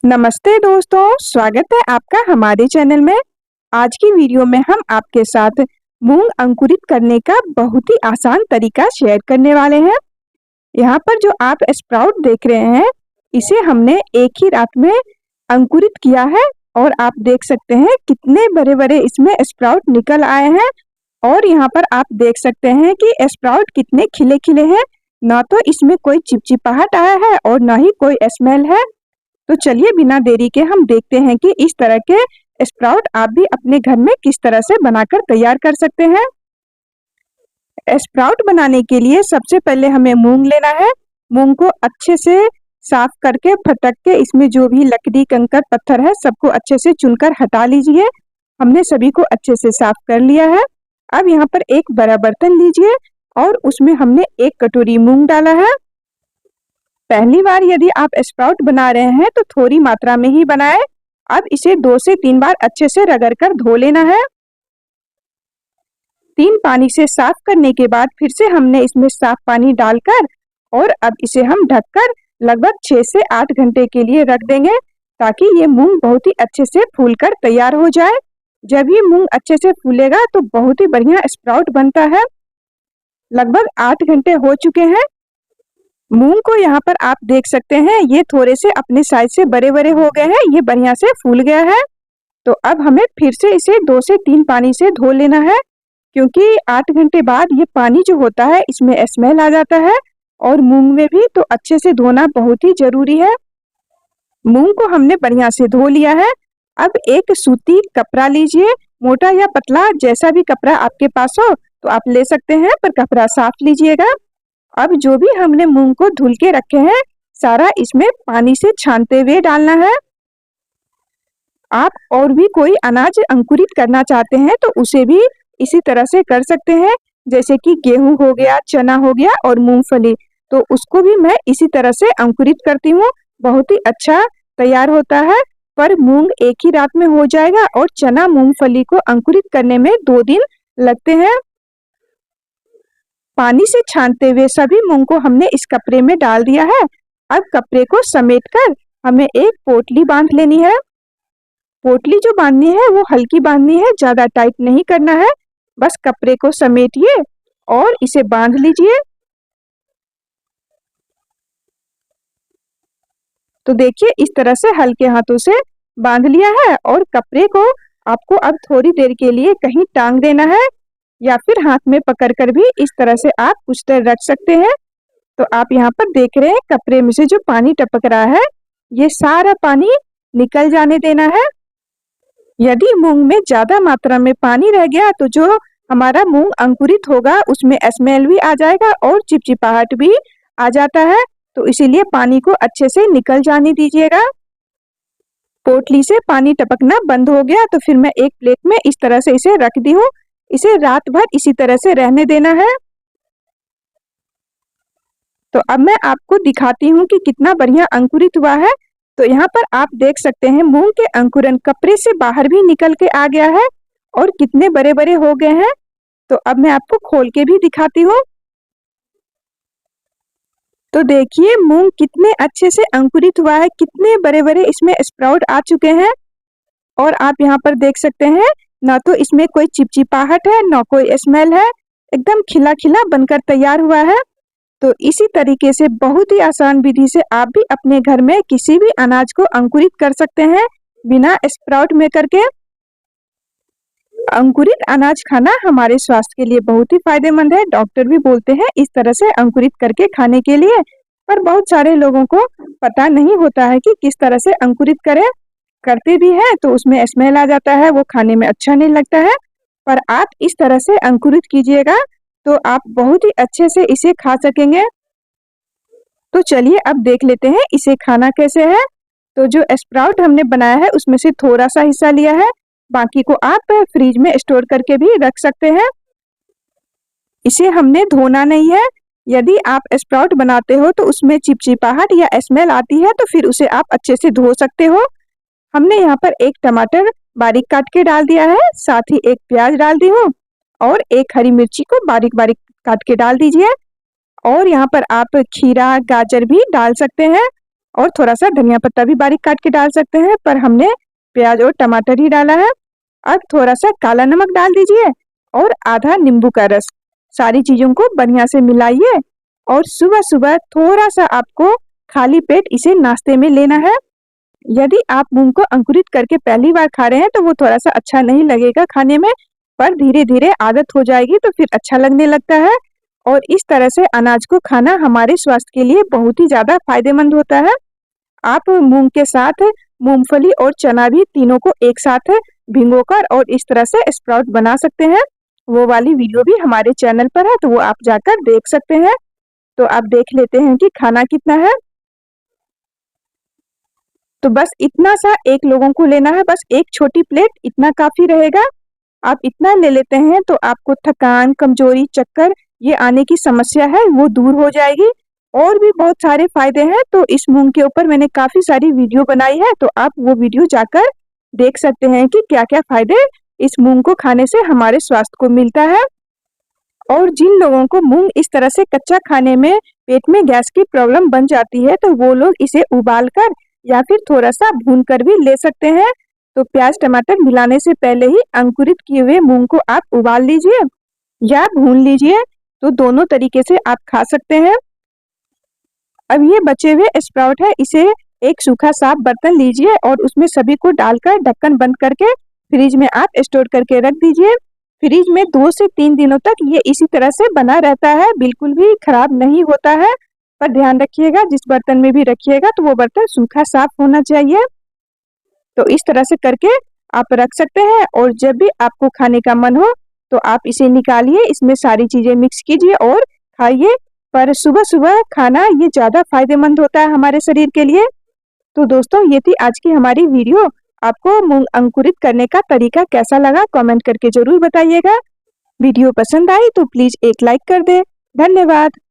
नमस्ते दोस्तों, स्वागत है आपका हमारे चैनल में। आज की वीडियो में हम आपके साथ मूंग अंकुरित करने का बहुत ही आसान तरीका शेयर करने वाले हैं। यहाँ पर जो आप स्प्राउट देख रहे हैं, इसे हमने एक ही रात में अंकुरित किया है और आप देख सकते हैं कितने बड़े-बड़े इसमें स्प्राउट निकल आए हैं। और यहाँ पर आप देख सकते हैं कि स्प्राउट कितने खिले-खिले हैं, ना तो इसमें कोई चिपचिपाहट आया है और ना ही कोई स्मेल है। तो चलिए बिना देरी के हम देखते हैं कि इस तरह के स्प्राउट आप भी अपने घर में किस तरह से बनाकर तैयार कर सकते हैं। स्प्राउट बनाने के लिए सबसे पहले हमें मूंग लेना है। मूंग को अच्छे से साफ करके फटक के इसमें जो भी लकड़ी कंकड़ पत्थर है सबको अच्छे से चुनकर हटा लीजिए। हमने सभी को अच्छे से साफ कर लिया है। अब यहाँ पर एक बड़ा बर्तन लीजिए और उसमें हमने 1 कटोरी मूंग डाला है। पहली बार यदि आप स्प्राउट बना रहे हैं तो थोड़ी मात्रा में ही बनाएं। अब इसे 2 से 3 बार अच्छे से रगड़कर धो लेना है। 3 पानी से साफ करने के बाद फिर से हमने इसमें साफ पानी डालकर और अब इसे हम ढककर लगभग 6 से 8 घंटे के लिए रख देंगे, ताकि ये मूंग बहुत ही अच्छे से फूलकर तैयार हो जाए। जब ये मूंग अच्छे से फूलेगा तो बहुत ही बढ़िया स्प्राउट बनता है। लगभग 8 घंटे हो चुके हैं। मूंग को यहाँ पर आप देख सकते हैं, ये थोड़े से अपने साइज से बड़े-बड़े हो गए हैं, ये बढ़िया से फूल गया है। तो अब हमें फिर से इसे 2 से 3 पानी से धो लेना है, क्योंकि 8 घंटे बाद ये पानी जो होता है इसमें स्मेल आ जाता है और मूंग में भी, तो अच्छे से धोना बहुत ही जरूरी है। मूंग को हमने बढ़िया से धो लिया है। अब एक सूती कपड़ा लीजिए, मोटा या पतला जैसा भी कपड़ा आपके पास हो तो आप ले सकते हैं, पर कपड़ा साफ लीजिएगा। अब जो भी हमने मूंग को धुल के रखे हैं, सारा इसमें पानी से छानते हुए डालना है। आप और भी कोई अनाज अंकुरित करना चाहते हैं तो उसे भी इसी तरह से कर सकते हैं, जैसे कि गेहूं हो गया, चना हो गया और मूंगफली, तो उसको भी मैं इसी तरह से अंकुरित करती हूँ। बहुत ही अच्छा तैयार होता है। पर मूंग एक ही रात में हो जाएगा और चना मूंगफली को अंकुरित करने में 2 दिन लगते हैं। पानी से छानते हुए सभी मूंग को हमने इस कपड़े में डाल दिया है। अब कपड़े को समेटकर हमें एक पोटली बांध लेनी है। पोटली जो बांधनी है वो हल्की बांधनी है, ज्यादा टाइट नहीं करना है। बस कपड़े को समेटिए और इसे बांध लीजिए। तो देखिए इस तरह से हल्के हाथों से बांध लिया है और कपड़े को आपको अब थोड़ी देर के लिए कहीं टांग देना है, या फिर हाथ में पकड़कर भी इस तरह से आप कुछ देर रख सकते हैं। तो आप यहाँ पर देख रहे हैं कपड़े में से जो पानी टपक रहा है, ये सारा पानी निकल जाने देना है। यदि मूंग में ज्यादा मात्रा में पानी रह गया तो जो हमारा मूंग अंकुरित होगा उसमें स्मेल भी आ जाएगा और चिपचिपाहट भी आ जाता है। तो इसीलिए पानी को अच्छे से निकल जाने दीजिएगा। पोटली से पानी टपकना बंद हो गया तो फिर मैं एक प्लेट में इस तरह से इसे रख दी हूँ। इसे रात भर इसी तरह से रहने देना है। तो अब मैं आपको दिखाती हूँ कि कितना बढ़िया अंकुरित हुआ है। तो यहाँ पर आप देख सकते हैं मूंग के अंकुरन कपड़े से बाहर भी निकल के आ गया है और कितने बड़े-बड़े हो गए हैं। तो अब मैं आपको खोल के भी दिखाती हूँ। तो देखिए मूंग कितने अच्छे से अंकुरित हुआ है, कितने बड़े-बड़े इसमें स्प्राउट आ चुके हैं। और आप यहाँ पर देख सकते हैं, ना तो इसमें कोई चिपचिपाहट है, ना कोई स्मेल है, एकदम खिला-खिला बनकर तैयार हुआ है। तो इसी तरीके से बहुत ही आसान विधि से आप भी अपने घर में किसी भी अनाज को अंकुरित कर सकते हैं, बिना स्प्राउट मेकर के। अंकुरित अनाज खाना हमारे स्वास्थ्य के लिए बहुत ही फायदेमंद है। डॉक्टर भी बोलते हैं इस तरह से अंकुरित करके खाने के लिए, पर बहुत सारे लोगों को पता नहीं होता है कि किस तरह से अंकुरित करें। करते भी हैं तो उसमें स्मेल आ जाता है, वो खाने में अच्छा नहीं लगता है। पर आप इस तरह से अंकुरित कीजिएगा तो आप बहुत ही अच्छे से इसे खा सकेंगे। तो चलिए अब देख लेते हैं इसे खाना कैसे है। तो जो स्प्राउट हमने बनाया है उसमें से थोड़ा सा हिस्सा लिया है, बाकी को आप फ्रिज में स्टोर करके भी रख सकते हैं। इसे हमने धोना नहीं है। यदि आप स्प्राउट बनाते हो तो उसमें चिपचिपाहट या स्मेल आती है तो फिर उसे आप अच्छे से धो सकते हो। हमने यहाँ पर एक टमाटर बारीक काट के डाल दिया है, साथ ही एक प्याज डाल दी हूँ और एक हरी मिर्ची को बारीक बारीक काट के डाल दीजिए। और यहाँ पर आप खीरा, गाजर भी डाल सकते हैं। और थोड़ा सा धनिया पत्ता भी बारीक काट के डाल सकते हैं, पर हमने प्याज और टमाटर ही डाला है। अब थोड़ा सा काला नमक डाल दीजिए और आधा नींबू का रस। सारी चीजों को बढ़िया से मिलाइए और सुबह सुबह थोड़ा सा आपको खाली पेट इसे नाश्ते में लेना है। यदि आप मूंग को अंकुरित करके पहली बार खा रहे हैं तो वो थोड़ा सा अच्छा नहीं लगेगा खाने में, पर धीरे धीरे आदत हो जाएगी तो फिर अच्छा लगने लगता है। और इस तरह से अनाज को खाना हमारे स्वास्थ्य के लिए बहुत ही ज्यादा फायदेमंद होता है। आप मूंग के साथ मूंगफली और चना भी तीनों को एक साथ भिगोकर और इस तरह से स्प्राउट बना सकते हैं। वो वाली वीडियो भी हमारे चैनल पर है, तो वो आप जाकर देख सकते हैं। तो आप देख लेते हैं कि खाना कितना है। तो बस इतना सा एक लोगों को लेना है, बस एक छोटी प्लेट इतना काफी रहेगा। आप इतना ले लेते हैं तो आपको थकान, कमजोरी, चक्कर ये आने की समस्या है वो दूर हो जाएगी। और भी बहुत सारे फायदे हैं, तो इस मूंग के ऊपर मैंने काफी सारी वीडियो बनाई है, तो आप वो वीडियो जाकर देख सकते हैं कि क्या क्या फायदे इस मूंग को खाने से हमारे स्वास्थ्य को मिलता है। और जिन लोगों को मूंग इस तरह से कच्चा खाने में पेट में गैस की प्रॉब्लम बन जाती है, तो वो लोग इसे उबाल कर या फिर थोड़ा सा भून कर भी ले सकते हैं। तो प्याज टमाटर मिलाने से पहले ही अंकुरित किए हुए मूंग को आप उबाल लीजिए या भून लीजिए, तो दोनों तरीके से आप खा सकते हैं। अब ये बचे हुए स्प्राउट है, इसे एक सूखा साफ बर्तन लीजिए और उसमें सभी को डालकर ढक्कन बंद करके फ्रिज में आप स्टोर करके रख दीजिए। फ्रिज में 2 से 3 दिनों तक ये इसी तरह से बना रहता है, बिल्कुल भी खराब नहीं होता है। पर ध्यान रखिएगा जिस बर्तन में भी रखिएगा तो वो बर्तन सूखा साफ होना चाहिए। तो इस तरह से करके आप रख सकते हैं और जब भी आपको खाने का मन हो तो आप इसे निकालिए, इसमें सारी चीजें मिक्स कीजिए और खाइए। पर सुबह सुबह खाना ये ज्यादा फायदेमंद होता है हमारे शरीर के लिए। तो दोस्तों ये थी आज की हमारी वीडियो। आपको मूंग अंकुरित करने का तरीका कैसा लगा कमेंट करके जरूर बताइएगा। वीडियो पसंद आई तो प्लीज एक लाइक कर दे। धन्यवाद।